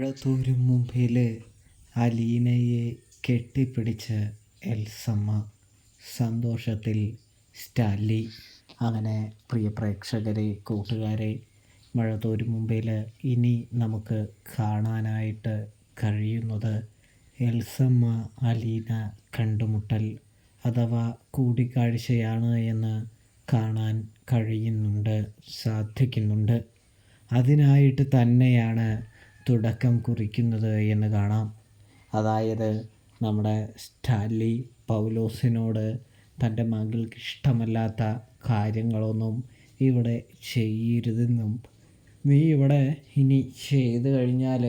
മഴതോരും മുമ്പിൽ അലീനയെ കെട്ടിപ്പിടിച്ച് എൽസമ്മ. സന്തോഷത്തിൽ സ്റ്റാൻലി. അങ്ങനെ പ്രിയ പ്രേക്ഷകരെ, കൂട്ടുകാരെ, മഴതോരും മുമ്പിൽ ഇനി നമുക്ക് കാണാനായിട്ട് കഴിയുന്നത് എൽസമ്മ അലീന കണ്ടുമുട്ടൽ അഥവാ കൂടിക്കാഴ്ചയാണ് എന്ന് കാണാൻ സാധിക്കുന്നുണ്ട്. അതിനായിട്ട് തന്നെയാണ് തുടക്കം കുറിക്കുന്നത് എന്ന് കാണാം. അതായത് നമ്മുടെ സ്റ്റാൻലി പൗലോസിനോട് തൻ്റെ മകൾക്ക് ഇഷ്ടമല്ലാത്ത കാര്യങ്ങളൊന്നും ഇവിടെ ചെയ്യരുതെന്നും, നീ ഇവിടെ ഇനി ചെയ്തു കഴിഞ്ഞാൽ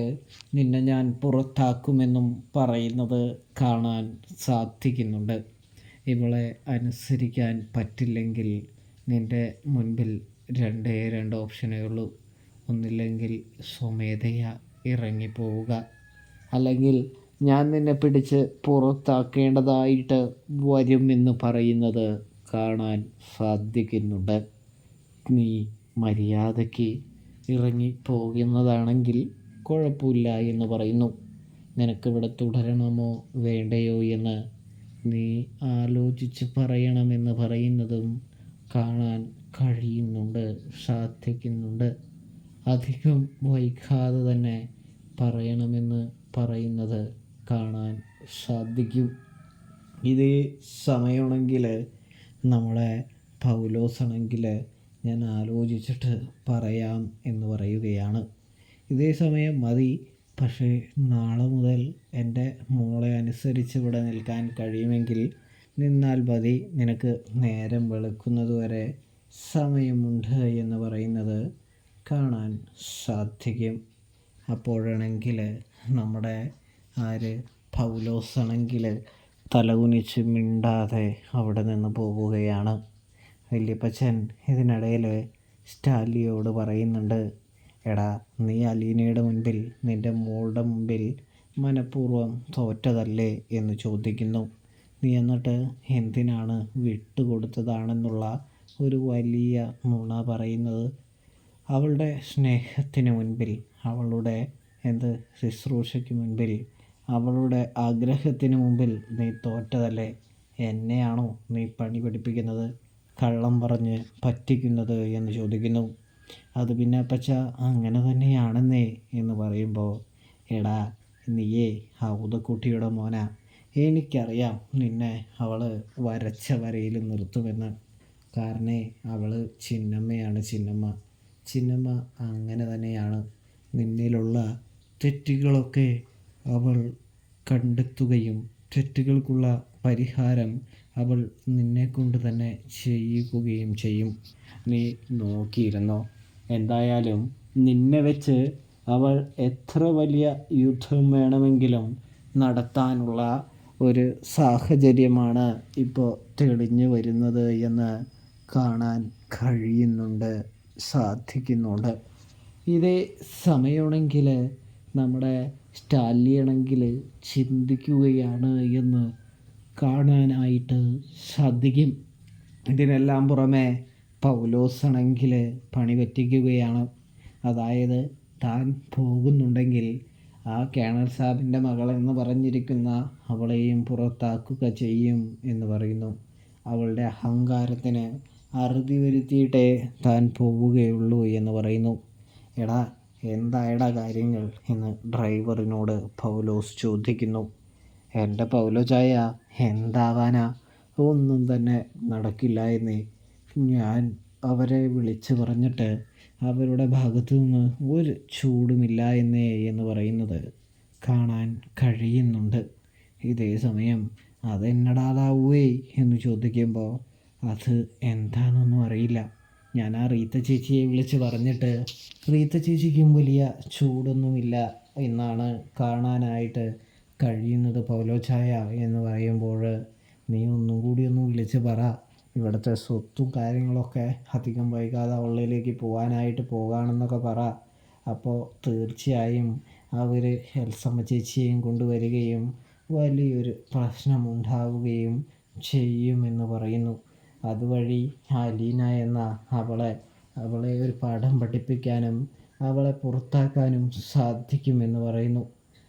നിന്നെ ഞാൻ പുറത്താക്കുമെന്നും പറയുന്നത് കാണാൻ സാധിക്കുന്നുണ്ട്. ഇവളെ അനുസരിക്കാൻ പറ്റില്ലെങ്കിൽ നിൻ്റെ മുൻപിൽ രണ്ട് ഓപ്ഷനേ ഉള്ളൂ. ഒന്നില്ലെങ്കിൽ സ്വമേധയാ ഇറങ്ങിപ്പോവുക, അല്ലെങ്കിൽ ഞാൻ നിന്നെ പിടിച്ച് പുറത്താക്കേണ്ടതായിട്ട് വരുമെന്ന് പറയുന്നത് കാണാൻ സാധിക്കുന്നുണ്ട്. നീ മര്യാദയ്ക്ക് ഇറങ്ങിപ്പോകുന്നതാണെങ്കിൽ കുഴപ്പമില്ല എന്ന് പറയുന്നു. നിനക്കിവിടെ തുടരണമോ വേണ്ടയോ എന്ന് നീ ആലോചിച്ച് പറയണമെന്ന് പറയുന്നതും കാണാൻ സാധിക്കുന്നുണ്ട്. അധികം വൈകാതെ തന്നെ പറയണമെന്ന് പറയുന്നത് കാണാൻ സാധിക്കും. ഇതേ സമയമാണെങ്കിൽ നമ്മളെ പൗലോസാണെങ്കിൽ ഞാൻ ആലോചിച്ചിട്ട് പറയാം എന്ന് പറയുകയാണ്. ഇതേ സമയം മതി, പക്ഷേ നാളെ മുതൽ എൻ്റെ മോളെ അനുസരിച്ച് ഇവിടെ നിൽക്കാൻ കഴിയുമെങ്കിൽ നിന്നാൽ മതി, നിനക്ക് നേരം വെളുക്കുന്നതുവരെ സമയമുണ്ട് എന്ന് പറയുന്നത് കാണാൻ സാധിക്കും. അപ്പോഴാണെങ്കിൽ നമ്മുടെ പൗലോസാണെങ്കിൽ തലകുനിച്ച് മിണ്ടാതെ അവിടെ നിന്ന് പോവുകയാണ്. വല്യപ്പച്ചൻ ഇതിനിടയിൽ സ്റ്റാൻലിയോട് പറയുന്നുണ്ട്, എടാ, നീ അലീനയുടെ മുൻപിൽ, നിൻ്റെ മോളുടെ മുമ്പിൽ മനഃപൂർവ്വം തോറ്റതല്ലേ എന്ന് ചോദിക്കുന്നു. നീ എന്നിട്ട് എന്തിനാണ് വിട്ടുകൊടുത്തതാണെന്നുള്ള ഒരു വലിയ നുണ പറയുന്നത്. അവളുടെ സ്നേഹത്തിന് മുൻപിൽ, അവളുടെ ശുശ്രൂഷയ്ക്ക് മുൻപിൽ, അവളുടെ ആഗ്രഹത്തിന് മുമ്പിൽ നീ തോറ്റതല്ലേ? എന്നെയാണോ നീ പണി പഠിപ്പിക്കുന്നത്, കള്ളം പറഞ്ഞ് പറ്റിക്കുന്നത് എന്ന് ചോദിക്കുന്നു. അത് പിന്നെ അപ്പച്ച അങ്ങനെ തന്നെയാണെന്നേ എന്ന് പറയുമ്പോൾ, എടാ, നീയേ ഔതക്കുട്ടിയുടെ മോനാ, എനിക്കറിയാം നിന്നെ അവൾ വരച്ച വരയിൽ നിർത്തുമെന്ന്. കാരണം അവൾ ചിന്നമ്മയാണ്. ചിന്നമ്മ അങ്ങനെ തന്നെയാണ്. നിന്നിലുള്ള തെറ്റുകളൊക്കെ അവൾ കണ്ടെത്തുകയും തെറ്റുകൾക്കുള്ള പരിഹാരം അവൾ നിന്നെക്കൊണ്ട് തന്നെ ചെയ്യിക്കുകയും ചെയ്യും. നീ നോക്കിയിരുന്നോ. എന്തായാലും നിന്നെ വെച്ച് അവൾ എത്ര വലിയ യുദ്ധം വേണമെങ്കിലും നടത്താനുള്ള ഒരു സാഹചര്യമാണ് ഇപ്പോൾ തെളിഞ്ഞു വരുന്നത് എന്ന് കാണാൻ സാധിക്കുന്നുണ്ട്. ഇതേ സമയമാണെങ്കിൽ നമ്മുടെ സ്റ്റാൻലിയാണെങ്കിൽ ചിന്തിക്കുകയാണ് എന്ന് കാണാനായിട്ട് സാധിക്കും. ഇതിനെല്ലാം പുറമെ പൗലോസാണെങ്കിൽ പണി പറ്റിക്കുകയാണ്. അതായത് താൻ പോകുന്നുണ്ടെങ്കിൽ ആ കേണൽ സാബിൻ്റെ മകളെന്ന് പറഞ്ഞിരിക്കുന്ന അവളെയും പുറത്താക്കുക ചെയ്യും എന്ന് പറയുന്നു. അവളുടെ അഹങ്കാരത്തിന് അറുതി വരുത്തിയിട്ടേ താൻ പോവുകയുള്ളൂ എന്ന് പറയുന്നു. എടാ, എന്തായടാ കാര്യങ്ങൾ എന്ന് ഡ്രൈവറിനോട് പൗലോസ് ചോദിക്കുന്നു. എൻ്റെ പൗലോച്ചായ, എന്താവാനാ, ഒന്നും തന്നെ നടക്കില്ല എന്നേ. ഞാൻ അവരെ വിളിച്ച് പറഞ്ഞിട്ട് അവരുടെ ഭാഗത്തു നിന്ന് ഒരു ചൂടുമില്ല എന്ന് പറയുന്നത് കാണാൻ കഴിയുന്നുണ്ട്. ഇതേ സമയം അതെന്നടാതാവേ എന്ന് ചോദിക്കുമ്പോൾ, അത് എന്താണെന്നൊന്നും അറിയില്ല. ഞാൻ ആ റീത്ത ചേച്ചിയെ വിളിച്ച് പറഞ്ഞിട്ട് റീത്ത ചേച്ചിക്കും വലിയ ചൂടൊന്നുമില്ല എന്നാണ് കാണാനായിട്ട് കഴിയുന്നത് പൗലോച്ചായ എന്ന് പറയുമ്പോൾ, നീ ഒന്നും കൂടി ഒന്ന് വിളിച്ച് പറ, ഇവിടുത്തെ സ്വത്തും കാര്യങ്ങളൊക്കെ അധികം വൈകാതെ അവളിലേക്ക് പോകാണെന്നൊക്കെ പറ. അപ്പോൾ തീർച്ചയായും അവർ എൽസമ്മ ചേച്ചിയെയും കൊണ്ടുവരികയും വലിയൊരു പ്രശ്നമുണ്ടാവുകയും ചെയ്യുമെന്ന് പറയുന്നു. അതുവഴി അലീന എന്ന അവളെ ഒരു പാഠം പഠിപ്പിക്കാനും അവളെ പുറത്താക്കാനും സാധിക്കുമെന്ന് പറയുന്നു.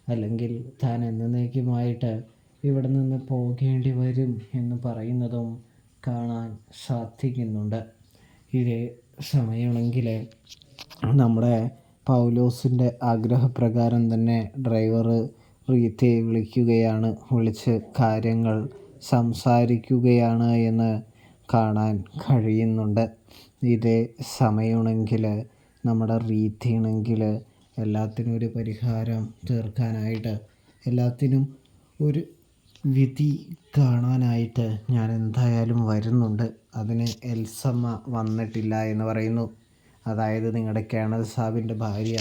അല്ലെങ്കിൽ താൻ എന്നേക്കുമായിട്ട് ഇവിടെ നിന്ന് പോകേണ്ടി വരും എന്ന് പറയുന്നതും കാണാൻ സാധിക്കുന്നുണ്ട്. ഇതേ സമയമാണെങ്കിൽ നമ്മുടെ പൗലോസിൻ്റെ ആഗ്രഹപ്രകാരം തന്നെ ഡ്രൈവർ റീത്തയെ വിളിക്കുകയാണ്. വിളിച്ച് കാര്യങ്ങൾ സംസാരിക്കുകയാണ് എന്ന് കാണാൻ കഴിയുന്നുണ്ട്. ഇതേ സമയമാണെങ്കിൽ നമ്മുടെ റീത്തയാണെങ്കിൽ എല്ലാത്തിനും ഒരു പരിഹാരം തീർക്കാനായിട്ട്, എല്ലാത്തിനും ഒരു വിധി കാണാനായിട്ട് ഞാൻ എന്തായാലും വരുന്നുണ്ട്. അതിന് എൽസമ്മ വന്നിട്ടില്ല എന്ന് പറയുന്നു. അതായത് നിങ്ങളുടെ കേണൽ സാബിൻ്റെ ഭാര്യ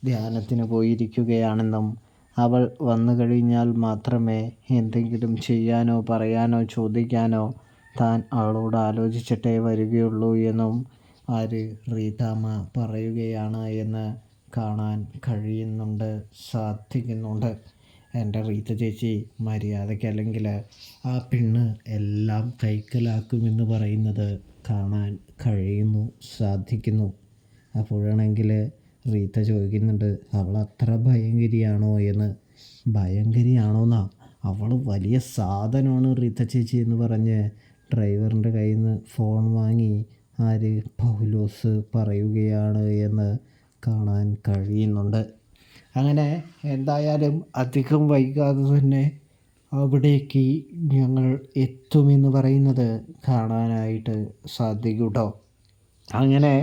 ധ്യാനത്തിന് പോയിരിക്കുകയാണെന്നും അവൾ വന്നു കഴിഞ്ഞാൽ മാത്രമേ എന്തെങ്കിലും ചെയ്യാനോ പറയാനോ ചോദിക്കാനോ താൻ അവളോട് ആലോചിച്ചിട്ടേ വരികയുള്ളൂ എന്നും റീതാമ്മ പറയുകയാണ് എന്ന് കാണാൻ കഴിയുന്നുണ്ട്, സാധിക്കുന്നുണ്ട്. എൻ്റെ റീത്ത ചേച്ചി മര്യാദയ്ക്കല്ലെങ്കിൽ ആ പെണ്ണ് എല്ലാം കൈക്കലാക്കുമെന്ന് പറയുന്നത് കാണാൻ കഴിയുന്നു, സാധിക്കുന്നു. അപ്പോഴാണെങ്കിൽ റീത്ത ചോദിക്കുന്നുണ്ട്, അവൾ അത്ര ഭയങ്കരിയാണോ എന്ന്. ഭയങ്കരിയാണോന്നാ? അവൾ വലിയ സാധനമാണ് റീത്ത ചേച്ചി എന്ന് പറഞ്ഞ് ഡ്രൈവറിൻ്റെ കയ്യിൽ നിന്ന് ഫോൺ വാങ്ങി പൗലോസ് പറയുകയാണ് എന്ന് കാണാൻ കഴിയുന്നുണ്ട്. അങ്ങനെ എന്തായാലും അധികം വൈകാതെ തന്നെ അവിടേക്ക് ഞങ്ങൾ എത്തുമെന്ന് പറയുന്നത് കാണാനായിട്ട് സാധിക്കും കേട്ടോ. അങ്ങനെ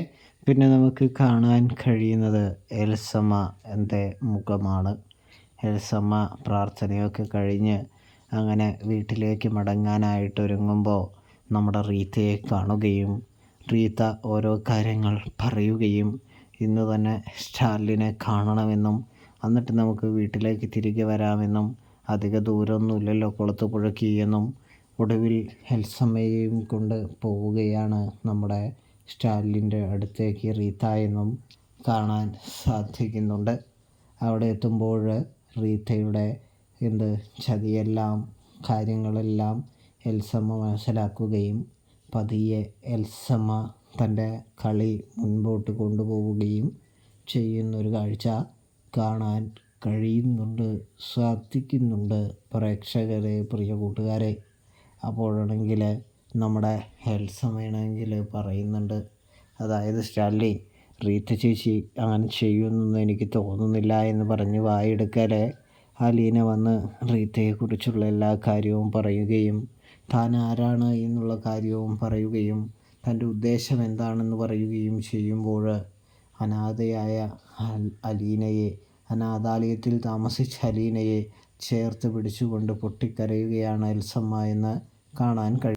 പിന്നെ നമുക്ക് കാണാൻ കഴിയുന്നത് എൽസമ്മ എൻ്റെ മുഖമാണ്. എൽസമ്മ പ്രാർത്ഥനയൊക്കെ കഴിഞ്ഞ് അങ്ങനെ വീട്ടിലേക്ക് മടങ്ങാനായിട്ടൊരുങ്ങുമ്പോൾ നമ്മുടെ റീത്തയെ കാണുകയും റീത്ത ഓരോ കാര്യങ്ങൾ പറയുകയും ഇന്ന് തന്നെ സ്റ്റാലിനെ കാണണമെന്നും എന്നിട്ട് നമുക്ക് വീട്ടിലേക്ക് തിരികെ വരാമെന്നും അധിക ദൂരമൊന്നുമില്ലല്ലോ കുളത്തുപുഴയ്ക്ക് എന്നും ഒടുവിൽ എൽസമ്മയെയും കൊണ്ട് പോവുകയാണ് നമ്മുടെ സ്റ്റാലിൻ്റെ അടുത്തേക്ക് റീത്ത എന്നും കാണാൻ സാധിക്കുന്നുണ്ട്. അവിടെ എത്തുമ്പോൾ റീത്തയുടെ ചതിയെല്ലാം കാര്യങ്ങളെല്ലാം എൽസമ്മ മനസ്സിലാക്കുകയും പതിയെ എൽസമ്മ തൻ്റെ കളി മുൻപോട്ട് കൊണ്ടുപോവുകയും ചെയ്യുന്നൊരു കാഴ്ച കാണാൻ കഴിയുന്നുണ്ട്, സാധിക്കുന്നുണ്ട് പ്രേക്ഷകരെ, പ്രിയ കൂട്ടുകാരെ. അപ്പോഴാണെങ്കിൽ നമ്മുടെ എൽസമ്മയാണെങ്കിൽ പറയുന്നുണ്ട്, അതായത് സ്റ്റാൻലി, റീത്ത ചേച്ചി അങ്ങനെ ചെയ്യുമെന്നൊന്നും എനിക്ക് തോന്നുന്നില്ല എന്ന് പറഞ്ഞ് വായെടുക്കാതെ അലീന വന്ന് റീത്തയെക്കുറിച്ചുള്ള എല്ലാ കാര്യവും പറയുകയും താൻ ആരാണ് എന്നുള്ള കാര്യവും പറയുകയും തൻ്റെ ഉദ്ദേശം എന്താണെന്ന് പറയുകയും ചെയ്യുമ്പോൾ അനാഥയായ അലീനയെ, അനാഥാലയത്തിൽ താമസിച്ച അലീനയെ ചേർത്ത് പിടിച്ചുകൊണ്ട് പൊട്ടിക്കരയുകയാണ് എൽസമ്മ എന്ന് കാണാൻ കഴിയും.